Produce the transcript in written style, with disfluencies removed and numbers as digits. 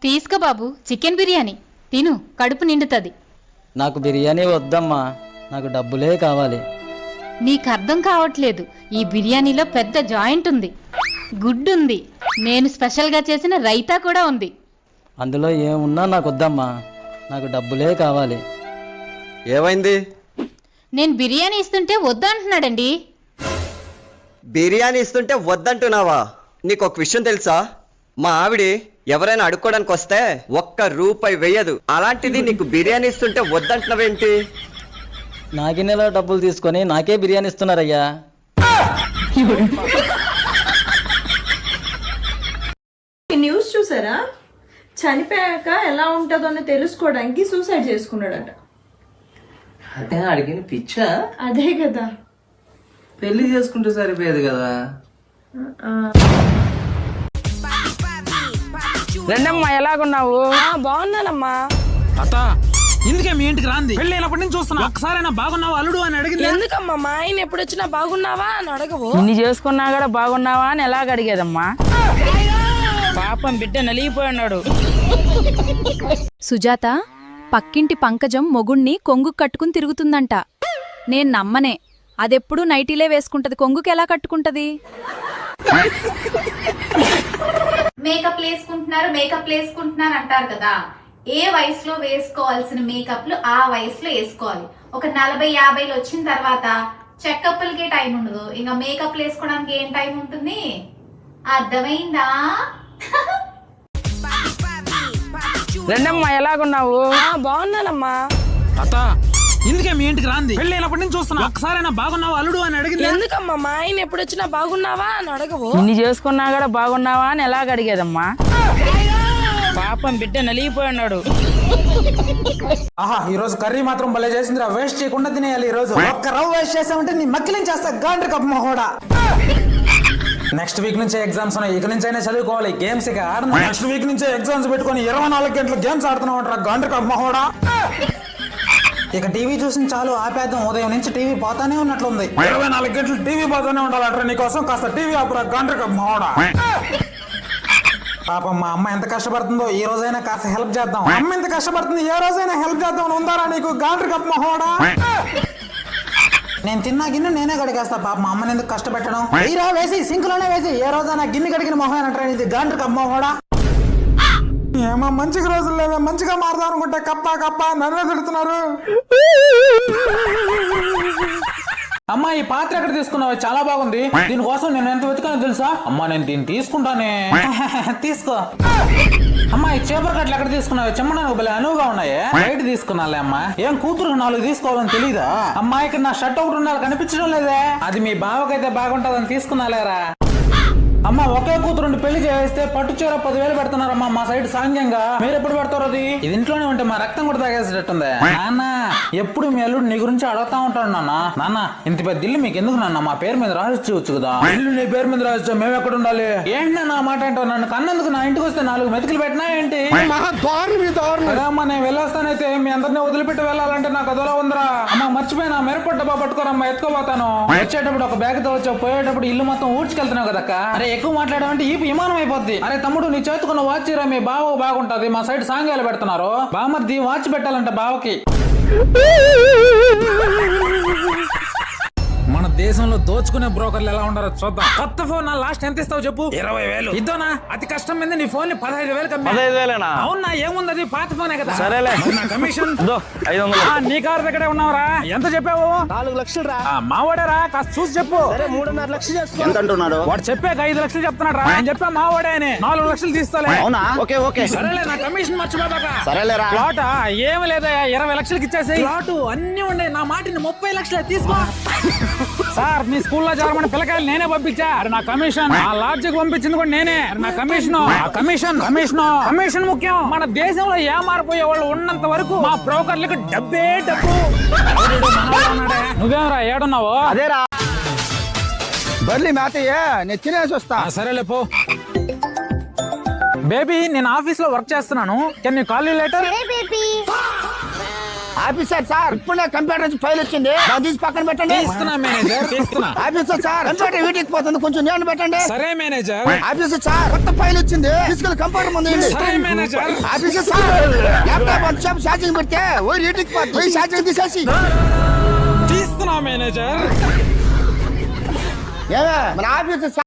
తీసుకో బాబు, చికెన్ బిర్యానీ తిను, కడుపు నిండుతుంది. నాకు బిర్యానీ వద్దమ్మా, నాకు డబ్బులే కావాలి. నీకు అర్థం కావట్లేదు, ఈ బిర్యానీలో పెద్ద జాయింట్ ఉంది, గుడ్డు ఉంది, నేను స్పెషల్గా చేసిన రైతా కూడా ఉంది. అందులో ఏమున్నా నాకు వద్దమ్మా, నాకు డబ్బులే కావాలి. ఏమైంది? నేను బిర్యానీ ఇస్తుంటే వద్దు అంటున్నాడండి. బిర్యానీ ఇస్తుంటే వద్దంటున్నావా? నీకు ఒక విషయం తెలుసా? మా ఆవిడి ఎవరైనా అడుక్కోవడానికి వస్తే ₹1 వెయ్యదు. అలాంటిది నీకు బిర్యానీ ఇస్తుంటే వద్దంటున్నావేంటి? నాకిన్నెలా డబ్బులు తీసుకొని నాకే బిర్యానీ ఇస్తున్నారయ్యా. న్యూస్ చూసారా? చనిపోయాక ఎలా ఉంటుందో అని తెలుసుకోవడానికి సూసైడ్ చేసుకున్నాడట. అంటే అడిగిన పిచ్చా? అదే కదా, పెళ్లి చేసుకుంటే సరిపోయేది కదా. రెండమ్మా ఎలాగున్నావు? బాగున్నానమ్మా. అత్త ఇందుకే మీ ఇంటికి రాంది, పెళ్లి అయినప్పటి నుంచి చూస్తున్నా. ఒక్కసారైనా బాగున్నావా అల్లుడు అని అడిగింది. ఎందుకమ్మా మా ఆయన ఎప్పుడు వచ్చినా బాగున్నావా అని అడగవు? ఇన్ని చేసుకున్నా కూడా బాగున్నావా అని ఎలాగ అడిగేదమ్మా? పాపం బిడ్డ నలిగిపోయినాడు. సుజాత, పక్కింటి పంకజం మొగుణ్ణి కొంగు కట్టుకుని తిరుగుతుందంట. నేను నమ్మనే, అదెప్పుడు నైటీలే వేసుకుంటది, కొంగుకి ఎలా కట్టుకుంటది? మేకప్ వేసుకుంటున్నారు అంటారు కదా. ఏ వయసులో వేసుకోవాల్సిన మేకప్లు ఆ వయసులో వేసుకోవాలి. ఒక 40-50 వచ్చిన తర్వాత చెకప్లకే టైం ఉండదు, ఇంకా మేకప్లు వేసుకోవడానికి ఏం టైం ఉంటుంది? అర్థమైందా? రెండమ్మా ఎలాగున్నావు? బాగున్నానమ్మా. అత్త ఇందుకే మీ ఇంటికి రాంది, పెళ్లి అయినప్పటి నుంచి చూస్తున్నా. ఒక్కసారైనా బాగున్నావా అల్లుడు అని అడిగింది. ఎందుకమ్మా మా ఆయన ఎప్పుడు వచ్చినా బాగున్నావా అని అడగవు? ఇన్ని చేసుకున్నా కూడా బాగున్నావా అని ఎలాగ అడిగేదమ్మా? పాపం బిడ్డ నలిగిపోయినాడు. ఆహా, ఈ రోజు కర్రీ మాత్రం భలే చేసిందిరా. వేస్ట్ చేయకుండా తినేయాలి. ఈ రోజు ఒక్క రవ్వ వేస్ట్ చేసామంటే నీ మక్కిలించి చేస్తా గాండ్రి కప్ మహోడా. నెక్స్ట్ వీక్ నుంచే ఎగ్జామ్స్ ఉన్నాయి, ఇక నుంచి అయినా చదువుకోవాలి. గేమ్స్ ఇక ఆడను. నెక్స్ట్ వీక్ నుంచే ఎగ్జామ్స్ పెట్టుకుని 24 గంటలు గేమ్స్ ఆడుతున్నావు అంటారా గాండ్రి కప్ మహోడా. ఇక టీవీ చూసిన చాలు, ఆపేద్దాం. ఉదయం నుంచి టీవీ పోతానే ఉన్నట్లుంది. 24 గంటలు టీవీ పోతానే ఉండాలంటారా? నీకోసం కాస్త టీవీ ఆపురా గాండ్రి కప్ మహోడా. పాపం మా అమ్మ ఎంత కష్టపడుతుందో, ఈ రోజైనా కాస్త హెల్ప్ చేద్దాం. అమ్మ ఎంత కష్టపడుతుంది, ఏ రోజైనా హెల్ప్ చేద్దాం. ఉందారా నీకు గాండ్రి కప్ మహోడా? నేను తిన్నా గిన్నె నేనే కడిగేస్తా. పాప మా అమ్మని ఎందుకు కష్టపెట్టడం? వేరా, వేసి సింక్ లోనే వేసి. ఏ రోజైనా గిన్నె కడిగిన మొహం అంటారా ఇది గాండ్రి కప్ మహోడా? ఏమో మంచిగా రోజులు లేదా, మంచిగా మారుదాం అనుకుంటే కప్ప నన్నే తిడుతున్నారు. అమ్మా, ఈ పాత్ర ఎక్కడ తీసుకున్నావు? చాలా బాగుంది. దీనికోసం నేను ఎంత వెతుకానో తెలుసా? అమ్మా, నేను దీన్ని తీసుకుంటానే. తీసుకో. అమ్మా, ఈ చేపల కట్టలు ఎక్కడ తీసుకున్నావు? చెమ్మడానికి భలే అనువుగా ఉన్నాయే. బయట తీసుకున్నాలే అమ్మా. ఏం కూతురు 4 తీసుకోవాలని తెలీదా? అమ్మా, ఇక్కడ నా షర్ట్ ఒకటి ఉండాలి, కనిపించడం లేదే. అది మీ బావకైతే బాగుంటుందని తీసుకున్నాలేరా. అమ్మ, ఒకే కూతురుండి పెళ్లి చేస్తే పట్టు చీర 10,000 పెడుతున్నారమ్మా మా సైడ్ సాంగ్యంగా. మీరు ఎప్పుడు పెడతారు? అది ఇది ఇంట్లోనే ఉంటే మా రక్తం కూడా తాగేసేటట్టుంది. నాన్న, ఎప్పుడు మీ అల్లుడు నీ గురించి అడుగుతా ఉంటాడు. నాన్న ఇంత పెద్ద ఇల్లు మీకు ఎందుకు నాన్న? మా పేరు మీద రాసిచ్చు కదా. ఇల్లు నీ పేరు మీద రాసిచ్చా, మేము ఎక్కడ ఉండాలి? ఏంటి నా మాట ఏంటో? నన్ను కన్నందుకు నా ఇంటికి వస్తే 4 మెతుకులు పెట్టినా ఏంటి? అమ్మా, నేను వెళ్ళొస్తానైతే మీ అందరినీ వదిలిపెట్టి వెళ్ళాలంటే నాకు అదోలా ఉందిరా. అమ్మ, మర్చిపోయినా మిరప డబ్బా పట్టుకోరమ్మా, ఎత్తుకోపోతాను. వచ్చేటప్పుడు ఒక బ్యాగ్ తో వచ్చావు, పోయేటప్పుడు ఇల్లు మొత్తం ఊడ్చుకెళ్తున్నావు కదక్క. అరే, ఎక్కువ మాట్లాడమంటే ఈ విమానం అయిపోద్ది. అరే తమ్ముడు, నీ చేతుకున్న వాచ్ రా, మీ బావ బాగుంటది. మా సైడ్ సాంగ్యాలు పెడుతున్నారు. బామర్ది వాచ్ పెట్టాలంట బావకి. మన దేశంలో దోచుకునే బ్రోకర్లు ఎలా ఉండారో చూద్దాం. కొత్త ఫోన్ లాస్ట్ ఎంత ఇస్తావు చెప్పు? 20,000. ఇద్దోనా? అతి కష్టం మీద నీ ఫోన్ 15,000 కమ్మా. 15,000? అవునా? ఏముంది, పాత ఫోనే కదా. సరేలే, కమిషన్ 500. నీ కారు దగ్గరే ఉన్నావురా. ఎంత చెప్పావు? 4 లక్షలు రా. మావాడేరా, కాస్త చూసి చెప్పు. 3.5 లక్షలు ఎంత అంటున్నాడు? వాడు చెప్పాక 5 లక్షలు చెప్తున్నాడు రా. నేను చెప్పా మావాడే అని. 4 లక్షలు తీస్తాలే. అవునా? ఓకే. సరేలే, నా కమిషన్ మర్చిపోదాకా. సరేలేరా. ప్లాట్ ఏమి లేదా, 20 లక్షలకి ఇచ్చేసి. ప్లాట్ అన్ని ఉండే, నా మాటిని 30 లక్షలే తీసుకో. సార్, మీ స్కూల్లో చేరమని పిల్లకాయలు నేనే పంపించా. అరే నా కమిషన్. ఆ లాడ్జికి పంపించింది కూడా నేనే. నా కమిషన్ ముఖ్యం. మన దేశంలో ఏమారిపోయే వాళ్ళు ఉన్నంత వరకు మా బ్రోకర్లకు డబ్బే డబ్బు. నువ్వేమరా ఏడున్నావు? అదేరా, బర్లీ మేతయ్యా, నేను తినేసి వస్తా. సరేలే పో. బేబీ, నేను ఆఫీస్ లో వర్క్ చేస్తున్నాను. Can you call you later? Officer sir ఇప్పుడే కంప్యూటర్ నుంచి ఫైల్ వచ్చింది దాన్ని తీసి పక్కన పెట్టండి. తీస్తున్నా మేనేజర్ తీస్తున్నా. ఆఫీసర్ సార్ కంప్యూటర్ వీటికి పోతుంది కొంచెం నేను పెట్టండి. సరే మేనేజర్. ఆఫీసర్ సార్ కొత్త ఫైల్ వచ్చింది తీసుకెళ్ళి కంప్యూటర్ ముందు వేయండి. సరే మేనేజర్. ఆఫీసర్ సార్ ల్యాప్టాప్ అంతసేపు ఛార్జింగ్ పెడితే ఓ వీటికి పోయి ఛార్జింగ్ తీసేసి తీస్తున్నా మేనేజర్. ఏమే మన ఆఫీసర్